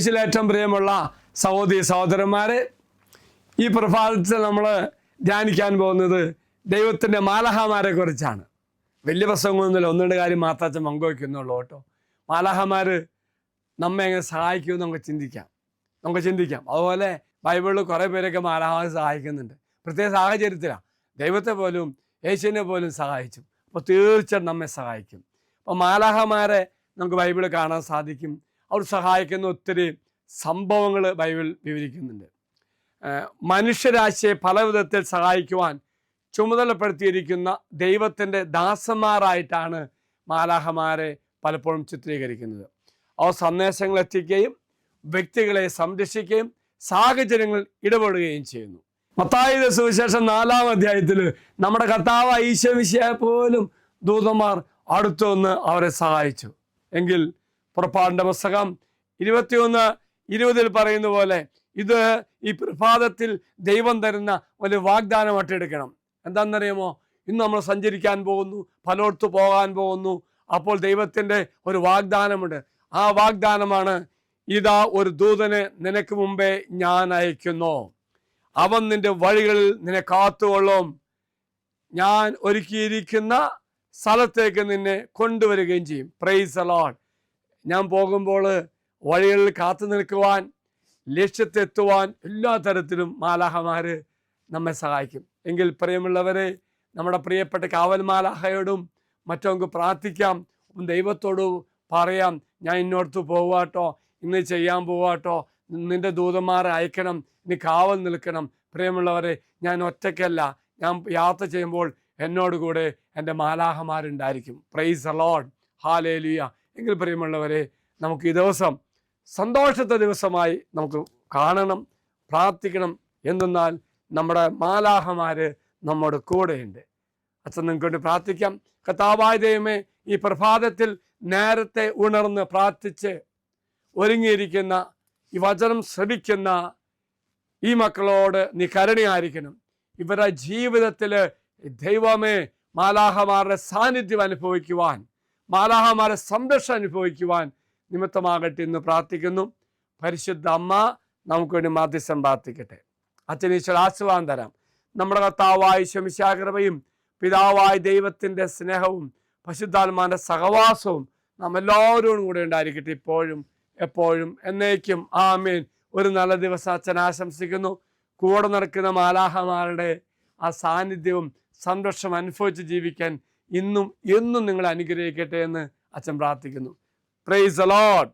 യേശുവിലേറ്റവും പ്രിയമുള്ള സഹോദരി സഹോദരന്മാരെ, ഈ പ്രഭാതത്തിൽ നമ്മൾ ധ്യാനിക്കാൻ പോകുന്നത് ദൈവത്തിൻ്റെ മാലാഹമാരെ കുറിച്ചാണ്. വലിയ പ്രസംഗമൊന്നുമില്ല, ഒന്നുകൊണ്ട് കാര്യം മാത്രം അച്ഛൻ പങ്കുവയ്ക്കുന്നുള്ളൂ കേട്ടോ. മാലാഹമാർ നമ്മെ എങ്ങനെ സഹായിക്കുമെന്ന് നമുക്ക് ചിന്തിക്കാം. അതുപോലെ ബൈബിളിൽ കുറേ പേരൊക്കെ മാലാഹമാരെ സഹായിക്കുന്നുണ്ട്. പ്രത്യേക സാഹചര്യത്തിലാണ് ദൈവത്തെ പോലും യേശുവിനെ പോലും സഹായിച്ചു. അപ്പോൾ തീർച്ചയായിട്ടും നമ്മെ സഹായിക്കും. അപ്പോൾ മാലാഹമാരെ നമുക്ക് ബൈബിളിൽ കാണാൻ സാധിക്കും. അവർ സഹായിക്കുന്ന ഒത്തിരി സംഭവങ്ങൾ ബൈബിൾ വിവരിക്കുന്നുണ്ട്. മനുഷ്യരാശിയെ പല വിധത്തിൽ സഹായിക്കുവാൻ ചുമതലപ്പെടുത്തിയിരിക്കുന്ന ദൈവത്തിൻ്റെ ദാസന്മാരായിട്ടാണ് മാലാഹമാരെ പലപ്പോഴും ചിത്രീകരിക്കുന്നത്. അവർ സന്ദേശങ്ങൾ എത്തിക്കുകയും വ്യക്തികളെ സംരക്ഷിക്കുകയും സാഹചര്യങ്ങൾ ഇടപെടുകയും ചെയ്യുന്നു. മത്തായിയുടെ സുവിശേഷം 4-ാം അധ്യായത്തിൽ നമ്മുടെ കർത്താവ് ഈശോ മിശിഹായെ പോലും ദൂതന്മാർ അടുത്തു വന്ന് അവരെ സഹായിച്ചു. എങ്കിൽ പുറപ്പാടിൻ്റെ പുസ്തകം 21:20 പറയുന്ന പോലെ ഇത് ഈ പ്രഭാതത്തിൽ ദൈവം തരുന്ന ഒരു വാഗ്ദാനമായിട്ട് എടുക്കണം. എന്താണെന്നറിയാമോ? ഇന്ന് നമ്മൾ സഞ്ചരിക്കാൻ പോകുന്നു, പലയിടത്ത് പോകാൻ പോകുന്നു. അപ്പോൾ ദൈവത്തിൻ്റെ ഒരു വാഗ്ദാനമുണ്ട്. ആ വാഗ്ദാനമാണ്, ഇതാ ഒരു ദൂതനെ നിനക്ക് മുമ്പേ ഞാൻ അയക്കുന്നു, അവൻ നിന്റെ വഴികളിൽ നിന്നെ കാത്തുകൊള്ളും, ഞാൻ ഒരുക്കിയിരിക്കുന്ന സ്ഥലത്തേക്ക് നിന്നെ കൊണ്ടുവരികയും ചെയ്യും. Price the Lord. ഞാൻ പോകുമ്പോൾ വഴികളിൽ കാത്തു നിൽക്കുവാൻ, ലക്ഷ്യത്തെത്തുവാൻ എല്ലാ തരത്തിലും മാലാഹമാർ നമ്മെ സഹായിക്കും. എങ്കിൽ പ്രിയമുള്ളവരെ, നമ്മുടെ പ്രിയപ്പെട്ട കാവൽ മാലാഹയോടും മറ്റും നമുക്ക് പ്രാർത്ഥിക്കാം. ദൈവത്തോട് പറയാം, ഞാൻ ഇന്നോടത്ത് പോവാട്ടോ, ഇന്ന് ചെയ്യാൻ പോവാട്ടോ, നിന്റെ ദൂതന്മാരെ അയക്കണം, ഇനി കാവൽ നിൽക്കണം. പ്രിയമുള്ളവരെ, ഞാൻ ഒറ്റയ്ക്കല്ല, ഞാൻ യാത്ര ചെയ്യുമ്പോൾ എന്നോട് കൂടെ എൻ്റെ മാലാഹമാരുണ്ടായിരിക്കും. Praise the lord. ഹല്ലേലൂയ. എങ്കിൽ പ്രിയമുള്ളവരെ, നമുക്ക് ഈ ദിവസം സന്തോഷത്തെ ദിവസമായി നമുക്ക് കാണണം, പ്രാർത്ഥിക്കണം. എന്തെന്നാൽ നമ്മുടെ മാലാഹമാർ നമ്മുടെ കൂടെയുണ്ട്. അച്ഛൻ നിങ്ങൾക്ക് വേണ്ടി പ്രാർത്ഥിക്കാം. കർത്താവായ ദൈവമേ, ഈ പ്രഭാതത്തിൽ നേരത്തെ ഉണർന്ന് പ്രാർത്ഥിച്ച് ഒരുങ്ങിയിരിക്കുന്ന ഈ വചനം ശ്രവിക്കുന്ന ഈ മക്കളോട് നീ കരുണയായിരിക്കണം. ഇവരുടെ ജീവിതത്തിൽ ദൈവമേ മാലാഹമാരുടെ സാന്നിധ്യം അനുഭവിക്കുവാൻ, മാലാഹമാരെ സംരക്ഷണം അനുഭവിക്കുവാൻ നിമിത്തമാകട്ടെ എന്ന് പ്രാർത്ഥിക്കുന്നു. പരിശുദ്ധ അമ്മ നമുക്ക് വേണ്ടി മാധ്യസ്ഥം പ്രാർത്ഥിക്കട്ടെ. അച്ഛൻ ഈശ്വര ആശീർവാദം തരാം. നമ്മുടെ കർത്താവായ ഈശോ മിശിഹായുടെ കൃപയും പിതാവായ ദൈവത്തിൻ്റെ സ്നേഹവും പരിശുദ്ധാത്മാവിൻ്റെ സഹവാസവും നാം എല്ലാവരോടും കൂടെ ഉണ്ടായിരിക്കട്ടെ, ഇപ്പോഴും എപ്പോഴും എന്നേക്കും. ആമേൻ. ഒരു നല്ല ദിവസം അച്ഛൻ ആശംസിക്കുന്നു. കൂടെ നടക്കുന്ന മാലാഹമാരുടെ ആ സാന്നിധ്യവും സംരക്ഷണം അനുഭവിച്ച് ജീവിക്കാൻ ഇന്നും എന്നും നിങ്ങളെ അനുഗ്രഹിക്കട്ടെ എന്ന് അച്ഛൻ പ്രാർത്ഥിക്കുന്നു. Price the Lord.